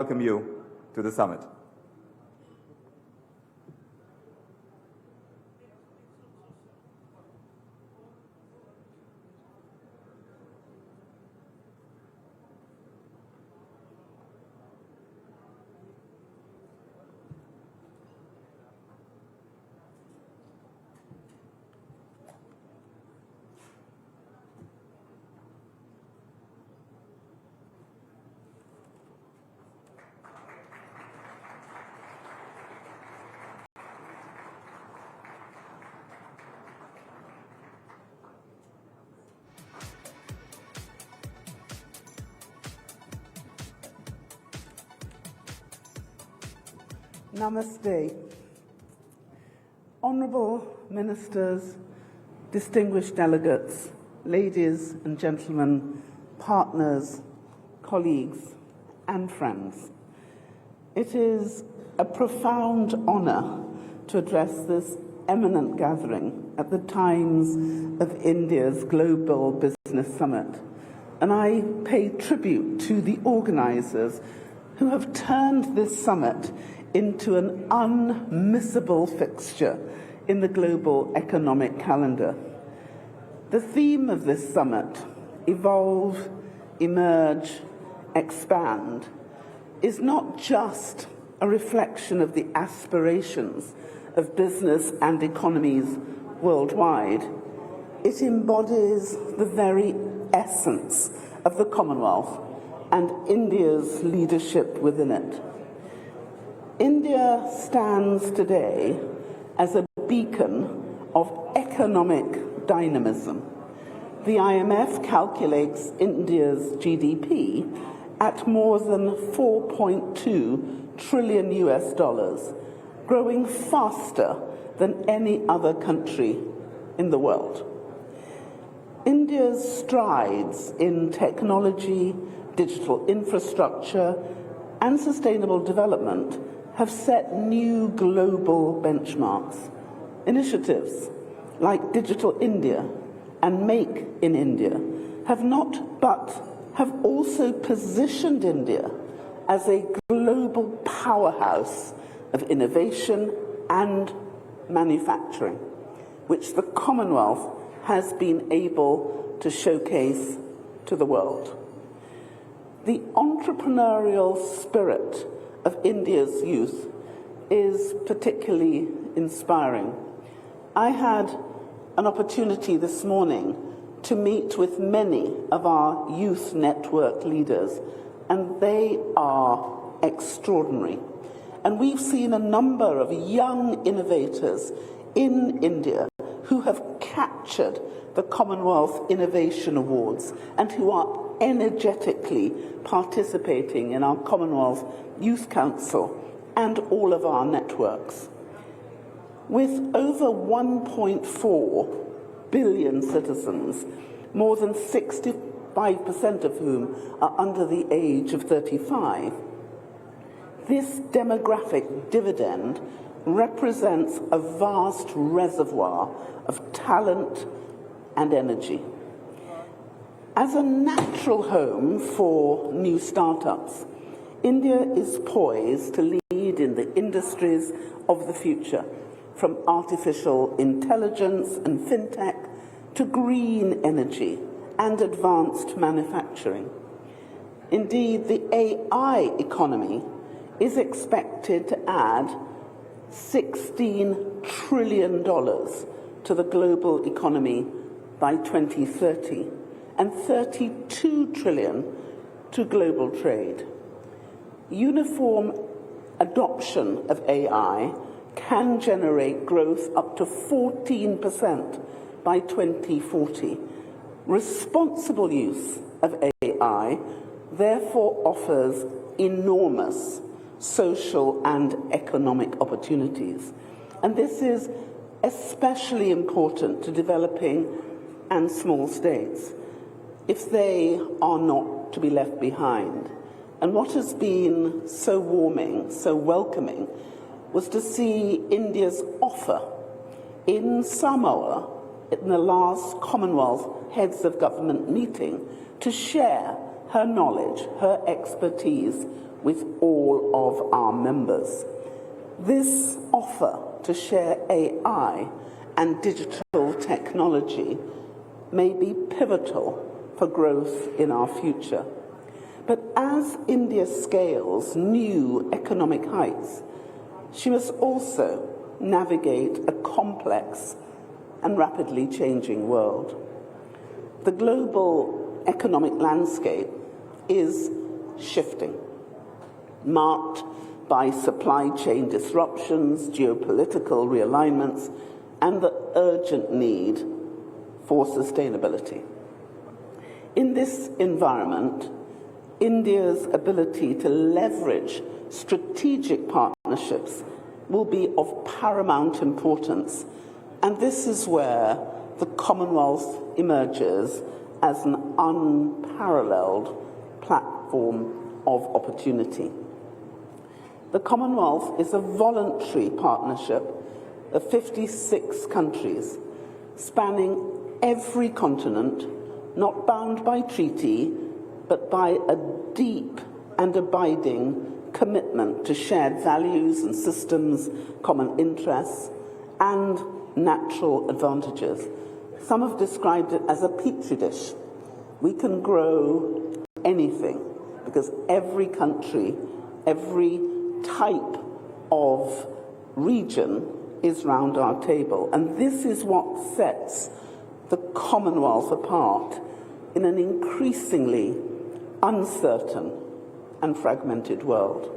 welcome you to the summit. Namaste. Honourable Ministers, distinguished delegates, ladies and gentlemen, partners, colleagues and friends. It is a profound honour to address this eminent gathering at the times of India's Global Business Summit, and I pay tribute to the organisers who have turned this summit into an unmissable fixture in the global economic calendar. The theme of this summit, Evolve, Emerge, Expand, is not just a reflection of the aspirations of business and economies worldwide. It embodies the very essence of the Commonwealth and India's leadership within it. India stands today as a beacon of economic dynamism. The IMF calculates India's GDP at more than $4.2 trillion, growing faster than any other country in the world. India's strides in technology, digital infrastructure, and sustainable development have set new global benchmarks. Initiatives like Digital India and Make in India have not but have also positioned India as a global powerhouse of innovation and manufacturing, which the Commonwealth has been able to showcase to the world. The entrepreneurial spirit of India's youth is particularly inspiring. I had an opportunity this morning to meet with many of our youth network leaders, and they are extraordinary. And we've seen a number of young innovators in India who have captured the Commonwealth Innovation Awards and who are energetically participating in our Commonwealth Youth Council and all of our networks. With over 1.4 billion citizens, more than 65% of whom are under the age of 35, this demographic dividend represents a vast reservoir of talent and energy. As a natural home for new startups, India is poised to lead in the industries of the future, from artificial intelligence and fintech to green energy and advanced manufacturing. Indeed, the AI economy is expected to add $16 trillion to the global economy by 2030 and $32 trillion to global trade. Uniform adoption of AI can generate growth up to 14% by 2040. Responsible use of AI therefore offers enormous social and economic opportunities. And this is especially important to developing and small states, if they are not to be left behind. And what has been so warming, so welcoming, was to see India's offer in Samoa in the last Commonwealth Heads of Government meeting to share her knowledge, her expertise with all of our members. This offer to share AI and digital technology may be pivotal for growth in our future. But as India scales new economic heights, she must also navigate a complex and rapidly changing world. The global economic landscape is shifting, marked by supply chain disruptions, geopolitical realignments, and the urgent need for sustainability. In this environment, India's ability to leverage strategic partnerships will be of paramount importance, and this is where the Commonwealth emerges as an unparalleled platform of opportunity. The Commonwealth is a voluntary partnership of 56 countries, spanning every continent, not bound by treaty, but by a deep and abiding commitment to shared values and systems, common interests, and natural advantages. Some have described it as a petri dish. We can grow anything because every country, every type of region is round our table. And this is what sets the Commonwealth apart in an increasingly uncertain and fragmented world.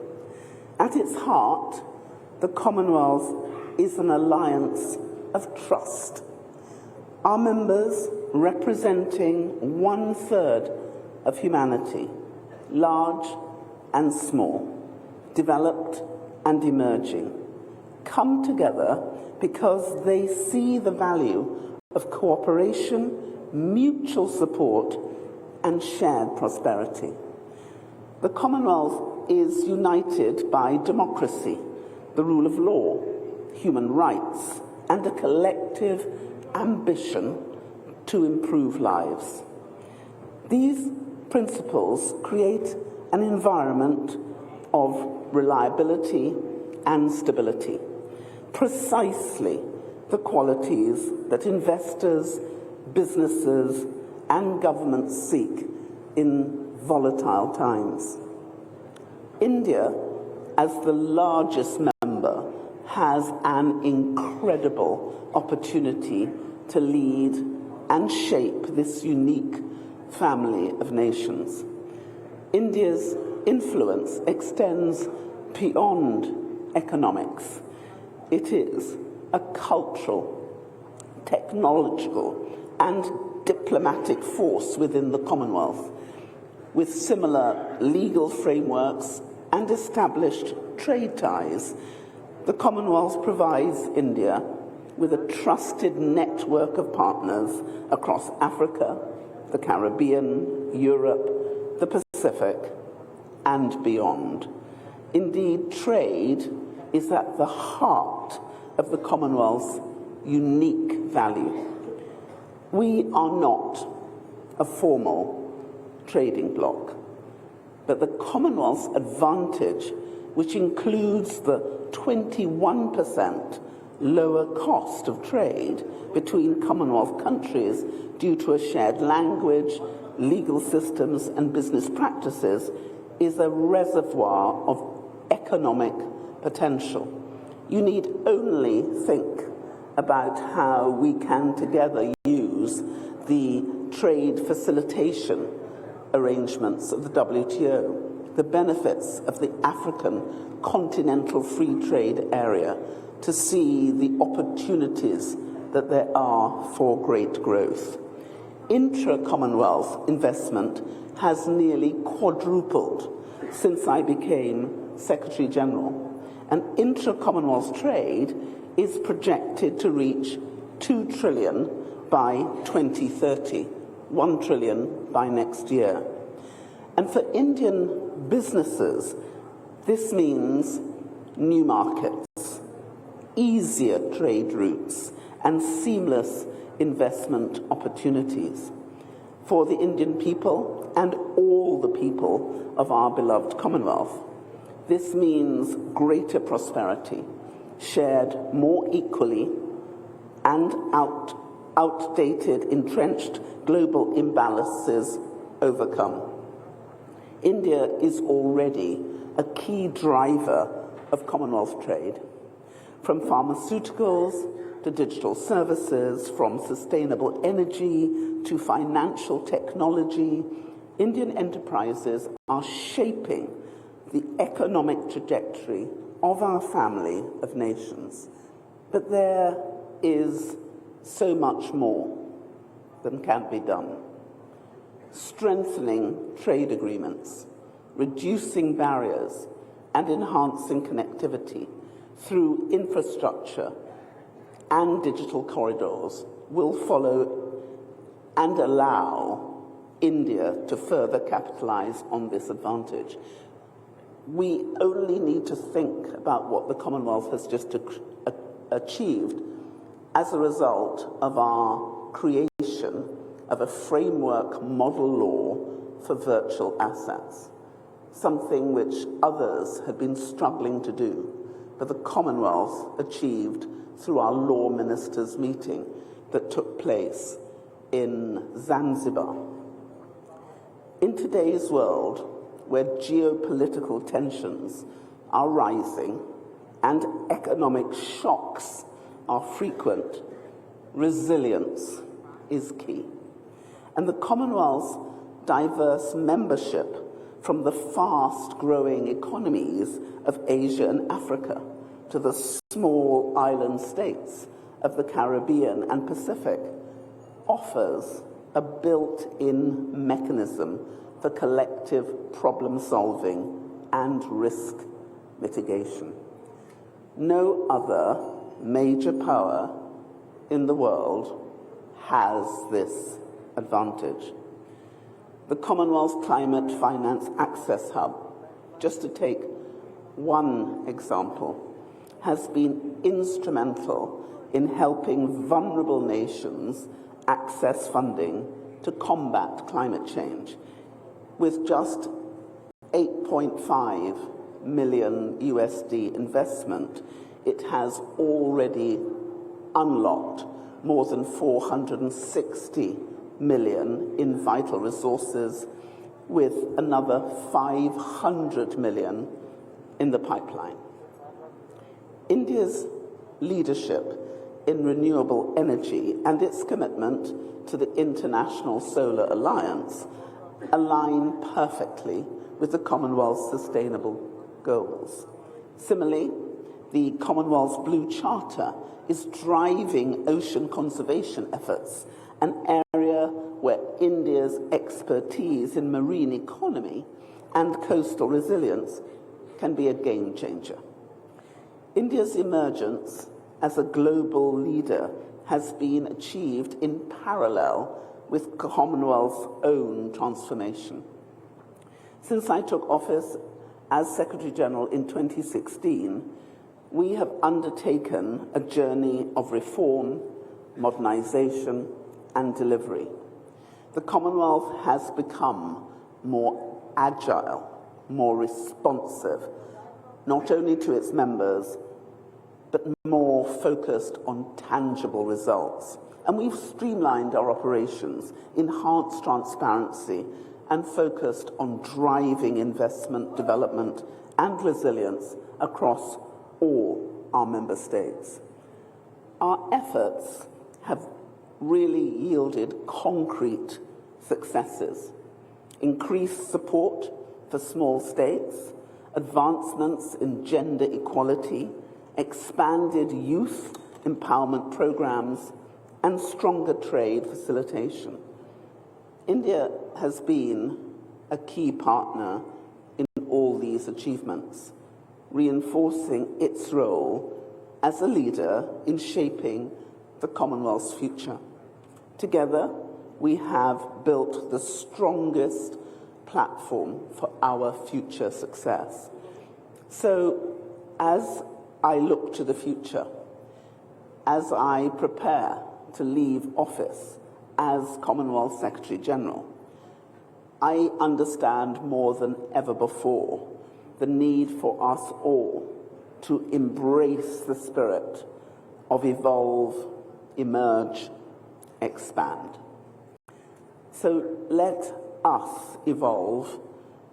At its heart, the Commonwealth is an alliance of trust. Our members, representing 1/3 of humanity, large and small, developed and emerging, come together because they see the value of cooperation, mutual support, and shared prosperity. The Commonwealth is united by democracy, the rule of law, human rights, and a collective ambition to improve lives. These principles create an environment of reliability and stability, precisely the qualities that investors, businesses, and governments seek in volatile times. India, as the largest member, has an incredible opportunity to lead and shape this unique family of nations. India's influence extends beyond economics. It is a cultural, technological, and diplomatic force within the Commonwealth, with similar legal frameworks and established trade ties. The Commonwealth provides India with a trusted network of partners across Africa, the Caribbean, Europe, the Pacific, and beyond. Indeed, trade is at the heart of the Commonwealth's unique value. We are not a formal trading bloc, but the Commonwealth's advantage, which includes the 21% lower cost of trade between Commonwealth countries due to a shared language, legal systems, and business practices, is a reservoir of economic potential. You need only think about how we can together use the trade facilitation arrangements of the WTO, the benefits of the African continental free trade area, to see the opportunities that there are for great growth. Intra-Commonwealth investment has nearly quadrupled since I became Secretary General, and intra-Commonwealth trade is projected to reach 2 trillion by 2030, 1 trillion by next year. And for Indian businesses, this means new markets, easier trade routes, and seamless investment opportunities. For the Indian people and all the people of our beloved Commonwealth, This means greater prosperity, shared more equally, and outdated, entrenched global imbalances overcome. India is already a key driver of Commonwealth trade, from pharmaceuticals to digital services, from sustainable energy to financial technology. Indian enterprises are shaping the economic trajectory of our family of nations. But there is so much more that can be done. Strengthening trade agreements, reducing barriers, and enhancing connectivity through infrastructure and digital corridors will follow and allow India to further capitalize on this advantage. We only need to think about what the Commonwealth has just achieved as a result of our creation of a framework model law for virtual assets, something which others have been struggling to do, but the Commonwealth achieved through our law ministers' meeting that took place in Zanzibar. In today's world, where geopolitical tensions are rising and economic shocks are frequent, resilience is key. And the Commonwealth's diverse membership from the fast-growing economies of Asia and Africa to the small island states of the Caribbean and Pacific offers a built-in mechanism for collective problem-solving and risk mitigation. No other major power in the world has this advantage. The Commonwealth Climate Finance Access Hub, just to take one example, has been instrumental in helping vulnerable nations access funding to combat climate change. With just 8.5 million USD investment, it has already unlocked more than 460 million in vital resources, with another 500 million in the pipeline. India's leadership in renewable energy and its commitment to the International Solar Alliance align perfectly with the Commonwealth's sustainable goals. Similarly, the Commonwealth's Blue Charter is driving ocean conservation efforts, an area where India's expertise in marine economy and coastal resilience can be a game changer. India's emergence as a global leader has been achieved in parallel with Commonwealth's own transformation. Since I took office as Secretary General in 2016, we have undertaken a journey of reform, modernization, and delivery. The Commonwealth has become more agile, more responsive, not only to its members, but more focused on tangible results. And we've streamlined our operations, enhanced transparency, and focused on driving investment, development, and resilience across all our member states. Our efforts have really yielded concrete successes: increased support for small states, advancements in gender equality, expanded youth empowerment programs, and stronger trade facilitation. India has been a key partner in all these achievements, reinforcing its role as a leader in shaping the Commonwealth's future. Together, we have built the strongest platform for our future success. So, as I look to the future, as I prepare to leave office as Commonwealth Secretary General, I understand more than ever before the need for us all to embrace the spirit of evolve, emerge, expand. So let us evolve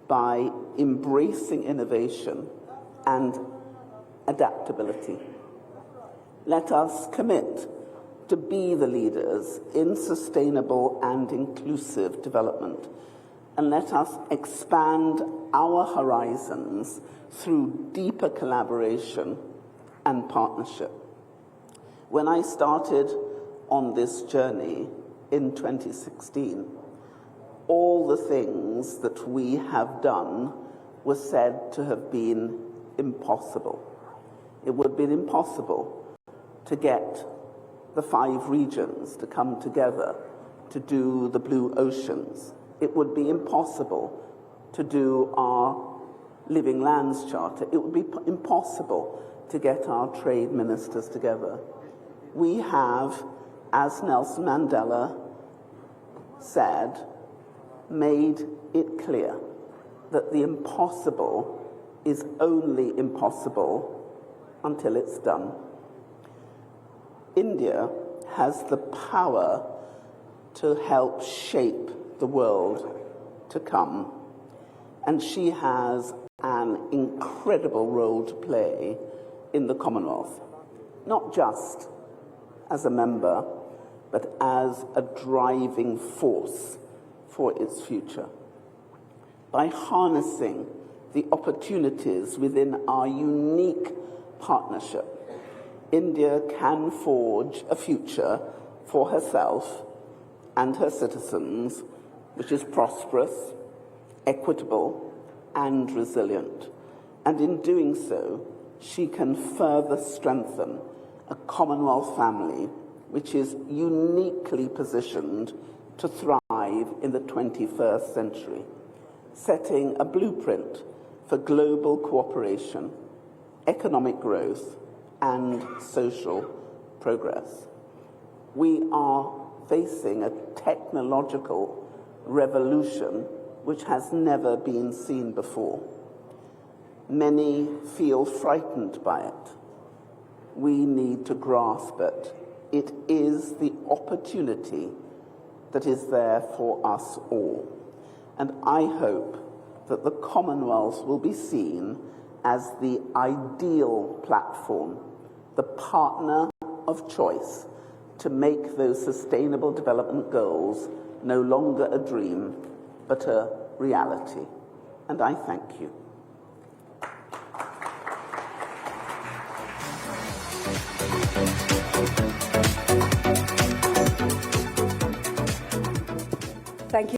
by embracing innovation and adaptability. Let us commit to be the leaders in sustainable and inclusive development, and let us expand our horizons through deeper collaboration and partnership. When I started on this journey in 2016, all the things that we have done were said to have been impossible. It would have been impossible to get the 5 regions to come together to do the blue oceans. It would be impossible to do our Living Lands Charter. It would be impossible to get our trade ministers together. We have, as Nelson Mandela said, made it clear that the impossible is only impossible until it's done. India has the power to help shape the world to come, and she has an incredible role to play in the Commonwealth, not just as a member, but as a driving force for its future. By harnessing the opportunities within our unique partnership, India can forge a future for herself and her citizens which is prosperous, equitable, and resilient. And in doing so, she can further strengthen a Commonwealth family which is uniquely positioned to thrive in the 21st century, setting a blueprint for global cooperation, economic growth, and social progress. We are facing a technological revolution which has never been seen before. Many feel frightened by it. We need to grasp it. It is the opportunity that is there for us all. And I hope that the Commonwealth will be seen as the ideal platform, the partner of choice to make those sustainable development goals no longer a dream, but a reality. And I thank you. Thank you.